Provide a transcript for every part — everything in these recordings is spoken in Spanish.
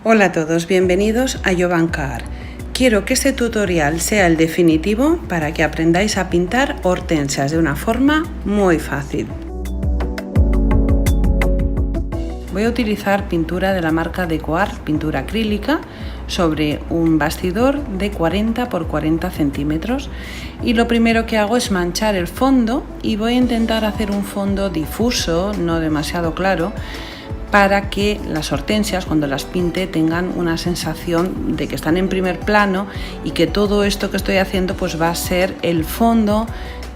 Hola a todos, bienvenidos a Jovancar. Quiero que este tutorial sea el definitivo para que aprendáis a pintar hortensias de una forma muy fácil. Voy a utilizar pintura de la marca Decoar, pintura acrílica, sobre un bastidor de 40 por 40 centímetros. Y lo primero que hago es manchar el fondo y voy a intentar hacer un fondo difuso, no demasiado claro, para que las hortensias, cuando las pinte, tengan una sensación de que están en primer plano y que todo esto que estoy haciendo pues va a ser el fondo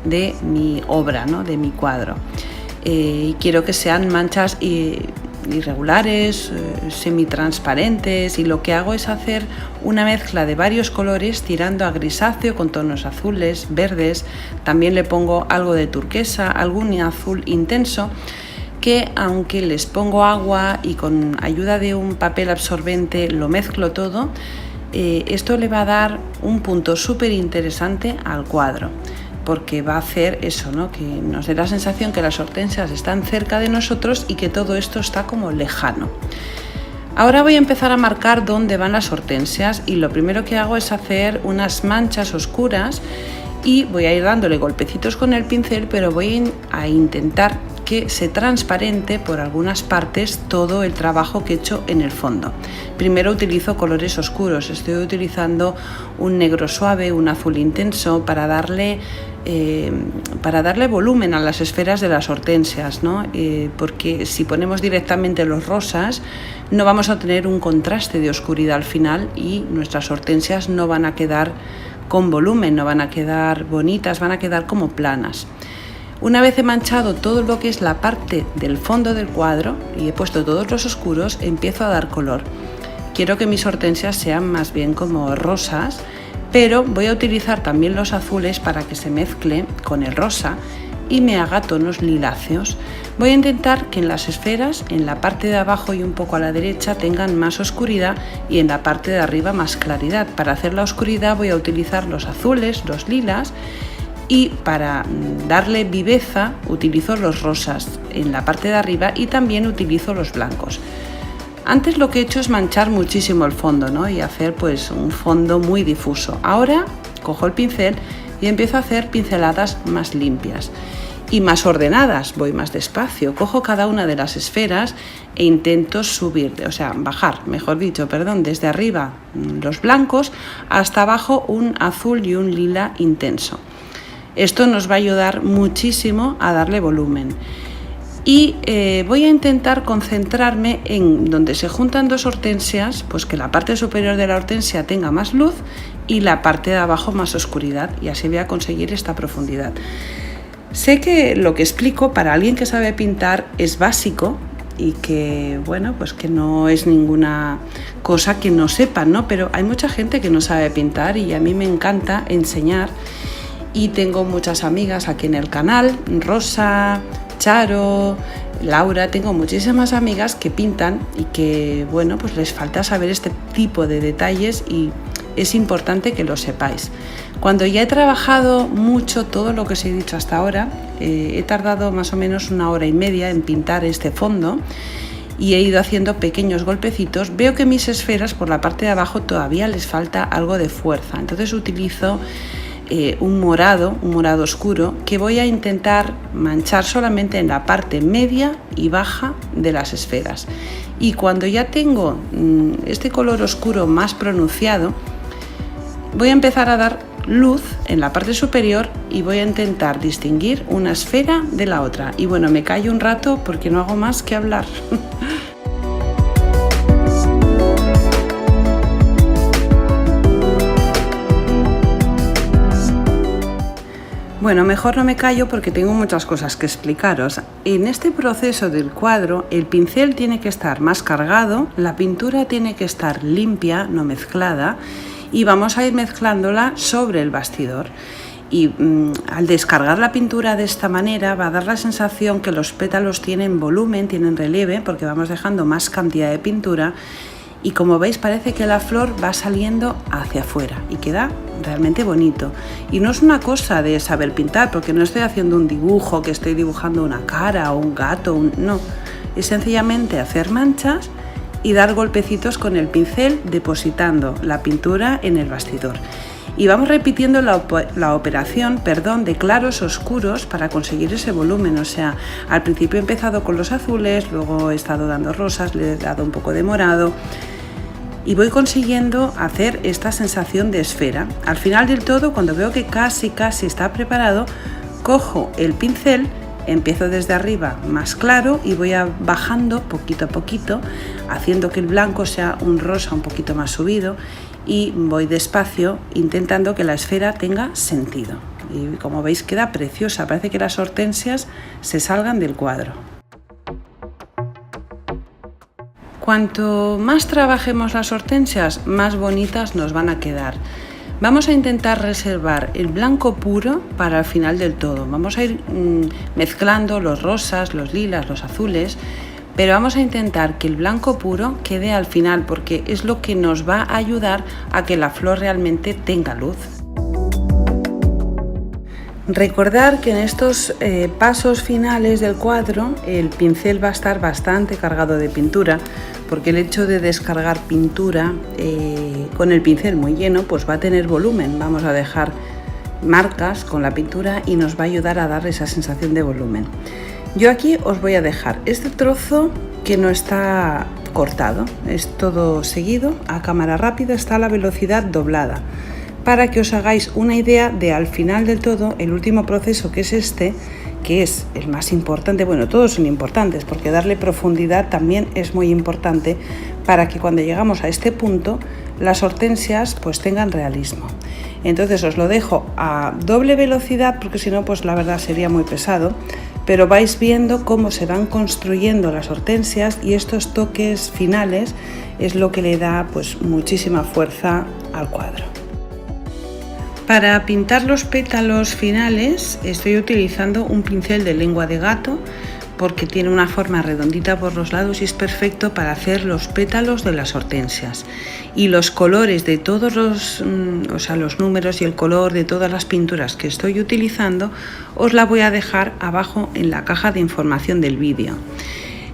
de mi obra, ¿no? De mi cuadro. Quiero que sean manchas irregulares, semitransparentes, y lo que hago es hacer una mezcla de varios colores tirando a grisáceo con tonos azules, verdes, también le pongo algo de turquesa, algún azul intenso, que aunque les pongo agua y con ayuda de un papel absorbente lo mezclo todo, esto le va a dar un punto súper interesante al cuadro, porque va a hacer eso, ¿no? Que nos dé la sensación que las hortensias están cerca de nosotros y que todo esto está como lejano. Ahora voy a empezar a marcar dónde van las hortensias y lo primero que hago es hacer unas manchas oscuras y voy a ir dándole golpecitos con el pincel, pero voy a intentar que se transparente por algunas partes todo el trabajo que he hecho en el fondo. Primero utilizo colores oscuros, estoy utilizando un negro suave, un azul intenso para darle volumen a las esferas de las hortensias, ¿no? Porque si ponemos directamente los rosas no vamos a tener un contraste de oscuridad al final y nuestras hortensias no van a quedar con volumen, no van a quedar bonitas, van a quedar como planas. Una vez he manchado todo lo que es la parte del fondo del cuadro y he puesto todos los oscuros, empiezo a dar color. Quiero que mis hortensias sean más bien como rosas, pero voy a utilizar también los azules para que se mezcle con el rosa y me haga tonos liláceos. Voy a intentar que en las esferas, en la parte de abajo y un poco a la derecha, tengan más oscuridad y en la parte de arriba más claridad. Para hacer la oscuridad voy a utilizar los azules, los lilas, y para darle viveza utilizo los rosas en la parte de arriba y también utilizo los blancos. Antes lo que he hecho es manchar muchísimo el fondo, ¿no? Y hacer pues un fondo muy difuso. Ahora cojo el pincel y empiezo a hacer pinceladas más limpias y más ordenadas, voy más despacio, cojo cada una de las esferas e intento bajar, desde arriba los blancos hasta abajo un azul y un lila intenso. Esto nos va a ayudar muchísimo a darle volumen. Y voy a intentar concentrarme en donde se juntan dos hortensias, pues que la parte superior de la hortensia tenga más luz y la parte de abajo más oscuridad, y así voy a conseguir esta profundidad. Sé que lo que explico para alguien que sabe pintar es básico y que, bueno, pues que no es ninguna cosa que no sepan, ¿no? Pero hay mucha gente que no sabe pintar y a mí me encanta enseñar. Y tengo muchas amigas aquí en el canal, Rosa, Charo, Laura, tengo muchísimas amigas que pintan y que, bueno, pues les falta saber este tipo de detalles y es importante que lo sepáis. Cuando ya he trabajado mucho todo lo que os he dicho hasta ahora, he tardado más o menos 1 hora y media en pintar este fondo y he ido haciendo pequeños golpecitos. Veo que mis esferas por la parte de abajo todavía les falta algo de fuerza, entonces utilizo un morado oscuro que voy a intentar manchar solamente en la parte media y baja de las esferas. Y cuando ya tengo este color oscuro más pronunciado, voy a empezar a dar luz en la parte superior y voy a intentar distinguir una esfera de la otra. Y bueno, me callo un rato porque no hago más que hablar. Bueno, mejor no me callo porque tengo muchas cosas que explicaros. En este proceso del cuadro, el pincel tiene que estar más cargado, la pintura tiene que estar limpia, no mezclada, y vamos a ir mezclándola sobre el bastidor. Y al descargar la pintura de esta manera va a dar la sensación que los pétalos tienen volumen, tienen relieve, porque vamos dejando más cantidad de pintura. Y como veis parece que la flor va saliendo hacia afuera y queda realmente bonito. Y no es una cosa de saber pintar, porque no estoy haciendo un dibujo, que estoy dibujando una cara o un gato, no. Es sencillamente hacer manchas y dar golpecitos con el pincel depositando la pintura en el bastidor. Y vamos repitiendo la operación de claros oscuros para conseguir ese volumen. O sea, al principio he empezado con los azules, luego he estado dando rosas, le he dado un poco de morado y voy consiguiendo hacer esta sensación de esfera. Al final del todo, cuando veo que casi está preparado, cojo el pincel, empiezo desde arriba más claro y voy bajando poquito a poquito, haciendo que el blanco sea un rosa un poquito más subido, y voy despacio intentando que la esfera tenga sentido. Y como veis queda preciosa, parece que las hortensias se salgan del cuadro. Cuanto más trabajemos las hortensias, más bonitas nos van a quedar. Vamos a intentar reservar el blanco puro para el final del todo. Vamos a ir mezclando los rosas, los lilas, los azules, pero vamos a intentar que el blanco puro quede al final porque es lo que nos va a ayudar a que la flor realmente tenga luz. Recordar que en estos pasos finales del cuadro el pincel va a estar bastante cargado de pintura, porque el hecho de descargar pintura con el pincel muy lleno pues va a tener volumen. Vamos a dejar marcas con la pintura y nos va a ayudar a dar esa sensación de volumen. Yo aquí os voy a dejar este trozo que no está cortado, es todo seguido, a cámara rápida está a la velocidad doblada, para que os hagáis una idea de al final del todo el último proceso, que es este, que es el más importante. Bueno, todos son importantes porque darle profundidad también es muy importante para que cuando llegamos a este punto las hortensias pues tengan realismo. Entonces os lo dejo a doble velocidad porque si no pues la verdad sería muy pesado, pero vais viendo cómo se van construyendo las hortensias y estos toques finales es lo que le da pues muchísima fuerza al cuadro. Para pintar los pétalos finales estoy utilizando un pincel de lengua de gato porque tiene una forma redondita por los lados y es perfecto para hacer los pétalos de las hortensias. Y los colores de todos los números y el color de todas las pinturas que estoy utilizando os la voy a dejar abajo en la caja de información del vídeo.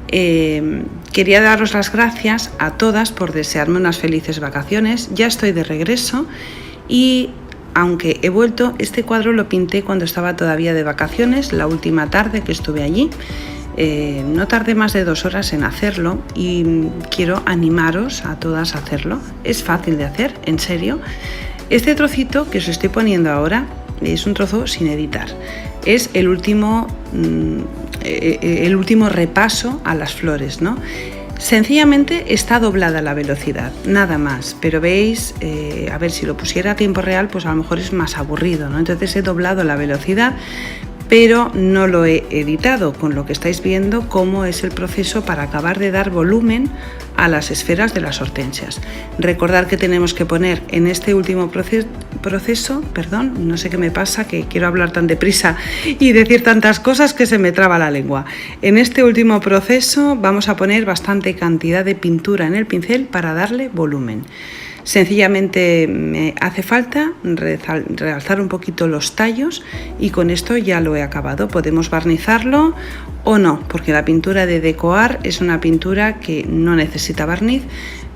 Quería daros las gracias a todas por desearme unas felices vacaciones. Ya estoy de regreso y aunque he vuelto, este cuadro lo pinté cuando estaba todavía de vacaciones, la última tarde que estuve allí. No tardé más de 2 horas en hacerlo y quiero animaros a todas a hacerlo. Es fácil de hacer, en serio. Este trocito que os estoy poniendo ahora es un trozo sin editar. Es el último repaso a las flores, ¿no? Sencillamente está doblada la velocidad, nada más, pero veis, a ver, si lo pusiera a tiempo real pues a lo mejor es más aburrido, ¿no? Entonces he doblado la velocidad, pero no lo he editado, con lo que estáis viendo cómo es el proceso para acabar de dar volumen a las esferas de las hortensias. Recordad que tenemos que poner en este último proceso, perdón, no sé qué me pasa, que quiero hablar tan deprisa y decir tantas cosas que se me traba la lengua. En este último proceso vamos a poner bastante cantidad de pintura en el pincel para darle volumen. Sencillamente me hace falta realzar un poquito los tallos y con esto ya lo he acabado. Podemos barnizarlo o no, porque la pintura de Deco Art es una pintura que no necesita barniz,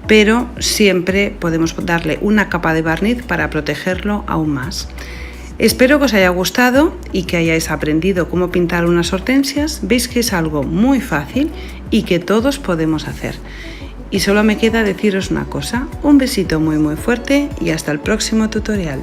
pero siempre podemos darle una capa de barniz para protegerlo aún más. Espero que os haya gustado y que hayáis aprendido cómo pintar unas hortensias. Veis que es algo muy fácil y que todos podemos hacer. Y solo me queda deciros una cosa, un besito muy fuerte y hasta el próximo tutorial.